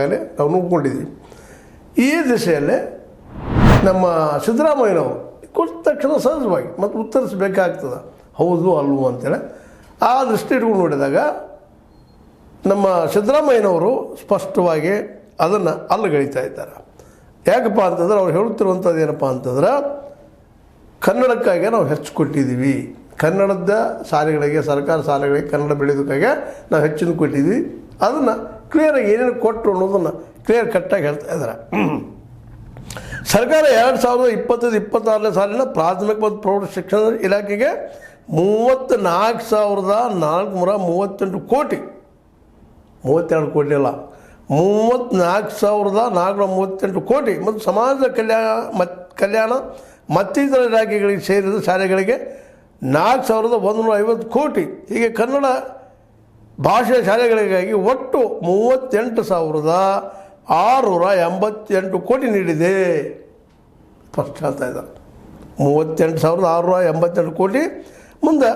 ಈಗಾಗಲೇ ನಾವು ನುಗ್ಕೊಂಡಿದ್ದೀವಿ. ಈ ದಿಶೆಯಲ್ಲೇ ನಮ್ಮ ಸಿದ್ದರಾಮಯ್ಯನವರು ಕೊಟ್ಟ ತಕ್ಷಣ ಸಹಜವಾಗಿ ಮತ್ತು ಉತ್ತರಿಸಬೇಕಾಗ್ತದೆ, ಹೌದು ಅಲ್ವೋ ಅಂತೇಳಿ. ಆ ದೃಷ್ಟಿ ಇಟ್ಕೊಂಡು ನೋಡಿದಾಗ ನಮ್ಮ ಸಿದ್ದರಾಮಯ್ಯನವರು ಸ್ಪಷ್ಟವಾಗಿ ಅದನ್ನು ಅಲ್ಲಗಳಿತಾ ಇದ್ದಾರೆ. ಯಾಕಪ್ಪ ಅಂತಂದ್ರೆ ಅವ್ರು ಹೇಳುತ್ತಿರುವಂಥದ್ದು ಏನಪ್ಪ ಅಂತಂದ್ರೆ, ಕನ್ನಡಕ್ಕಾಗಿ ನಾವು ಹೆಚ್ಚು ಕೊಟ್ಟಿದ್ದೀವಿ, ಕನ್ನಡದ ಶಾಲೆಗಳಿಗೆ, ಸರ್ಕಾರ ಶಾಲೆಗಳಿಗೆ ಕನ್ನಡ ಬೆಳೆಯೋದಕ್ಕಾಗಿ ನಾವು ಹೆಚ್ಚಿನ ಕೊಟ್ಟಿದ್ದೀವಿ. ಅದನ್ನು ಕ್ಲಿಯರಾಗಿ ಏನೇನು ಕೊಟ್ಟರು ಅನ್ನೋದನ್ನು ಕ್ಲಿಯರ್ ಕಟ್ಟಾಗಿ ಹೇಳ್ತಾ ಇದ್ದಾರೆ. ಸರ್ಕಾರ 2025-26ನೇ ಸಾಲಿನ ಪ್ರಾಥಮಿಕ ಮತ್ತು ಪ್ರೌಢ ಶಿಕ್ಷಣ ಇಲಾಖೆಗೆ 34,438 ಕೋಟಿ, 32 ಕೋಟಿ ಅಲ್ಲ, 34,438 ಕೋಟಿ ಮತ್ತು ಸಮಾಜ ಕಲ್ಯಾಣ ಮತ್ತಿತರ ಇಲಾಖೆಗಳಿಗೆ ಸೇರಿದ ಶಾಲೆಗಳಿಗೆ 4,150 ಕೋಟಿ, ಹೀಗೆ ಕನ್ನಡ ಭಾಷೆ ಶಾಲೆಗಳಿಗಾಗಿ ಒಟ್ಟು 38,688 ಕೋಟಿ ನೀಡಿದೆ. ಸ್ಪಷ್ಟ ಹೇಳ್ತಾ ಇದ್ದಾರೆ, 38,688 ಕೋಟಿ. ಮುಂದೆ